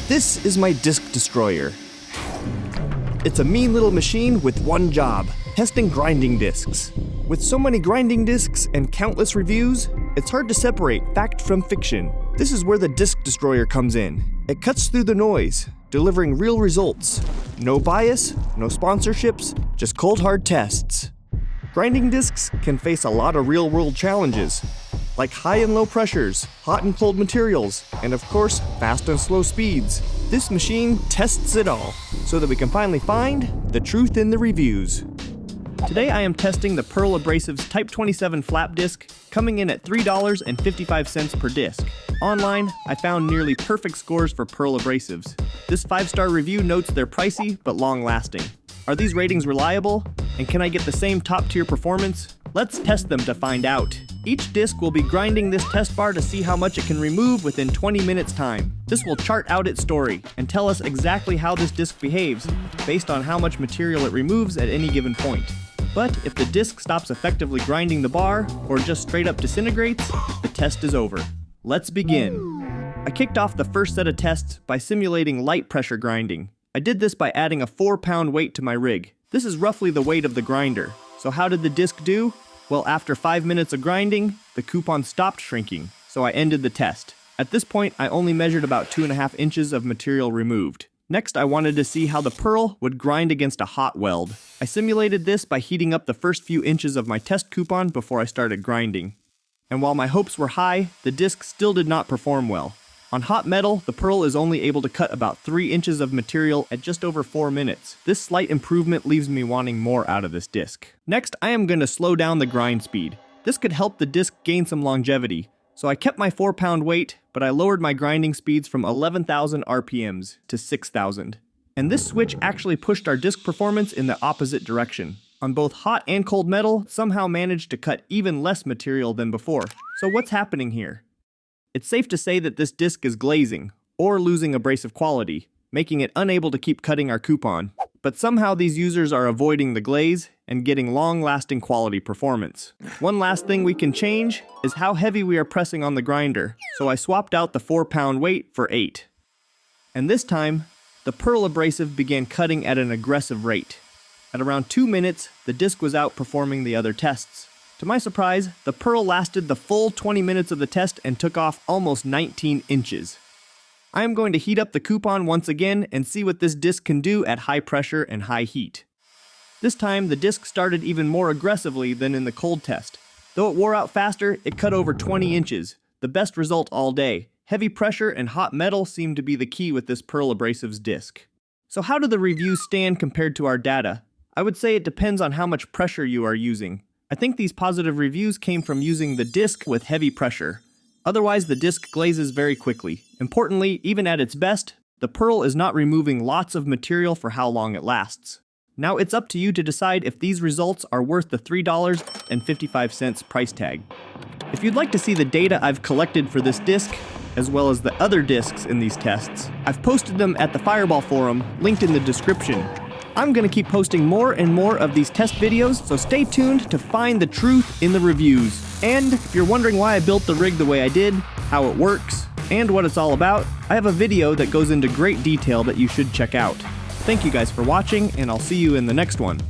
This is my disc destroyer. It's a mean little machine with one job, testing grinding discs. With so many grinding discs and countless reviews, it's hard to separate fact from fiction. This is where the disc destroyer comes in. It cuts through the noise, delivering real results. No bias, no sponsorships, just cold hard tests. Grinding discs can face a lot of real-world challenges, like high and low pressures, hot and cold materials, and of course, fast and slow speeds. This machine tests it all, so that we can finally find the truth in the reviews. Today I am testing the Pearl Abrasives Type 27 flap disc, coming in at $3.55 per disc. Online, I found nearly perfect scores for Pearl Abrasives. This 5-star review notes they're pricey, but long-lasting. Are these ratings reliable? And can I get the same top-tier performance? Let's test them to find out. Each disc will be grinding this test bar to see how much it can remove within 20 minutes time. This will chart out its story and tell us exactly how this disc behaves, based on how much material it removes at any given point. But if the disc stops effectively grinding the bar, or just straight up disintegrates, the test is over. Let's begin. I kicked off the first set of tests by simulating light pressure grinding. I did this by adding a 4-pound weight to my rig. This is roughly the weight of the grinder. So how did the disc do? Well, after 5 minutes of grinding, the coupon stopped shrinking, so I ended the test. At this point, I only measured about 2.5 inches of material removed. Next, I wanted to see how the pearl would grind against a hot weld. I simulated this by heating up the first few inches of my test coupon before I started grinding. And while my hopes were high, the disc still did not perform well. On hot metal, the pearl is only able to cut about 3 inches of material at just over 4 minutes. This slight improvement leaves me wanting more out of this disc. Next, I am going to slow down the grind speed. This could help the disc gain some longevity. So I kept my 4-pound weight, but I lowered my grinding speeds from 11,000 RPMs to 6,000. And this switch actually pushed our disc performance in the opposite direction. On both hot and cold metal, somehow managed to cut even less material than before. So what's happening here? It's safe to say that this disc is glazing, or losing abrasive quality, making it unable to keep cutting our coupon. But somehow these users are avoiding the glaze and getting long-lasting quality performance. One last thing we can change is how heavy we are pressing on the grinder, so I swapped out the 4-pound weight for 8. And this time, the Pearl Abrasive began cutting at an aggressive rate. At around 2 minutes, the disc was outperforming the other tests. To my surprise, the Pearl lasted the full 20 minutes of the test and took off almost 19 inches. I am going to heat up the coupon once again and see what this disc can do at high pressure and high heat. This time, the disc started even more aggressively than in the cold test. Though it wore out faster, it cut over 20 inches, the best result all day. Heavy pressure and hot metal seem to be the key with this Pearl Abrasives disc. So how do the reviews stand compared to our data? I would say it depends on how much pressure you are using. I think these positive reviews came from using the disc with heavy pressure. Otherwise, the disc glazes very quickly. Importantly, even at its best, the Pearl is not removing lots of material for how long it lasts. Now it's up to you to decide if these results are worth the $3.55 price tag. If you'd like to see the data I've collected for this disc, as well as the other discs in these tests, I've posted them at the Fireball forum, linked in the description. I'm going to keep posting more and more of these test videos, so stay tuned to find the truth in the reviews. And if you're wondering why I built the rig the way I did, how it works, and what it's all about, I have a video that goes into great detail that you should check out. Thank you guys for watching, and I'll see you in the next one.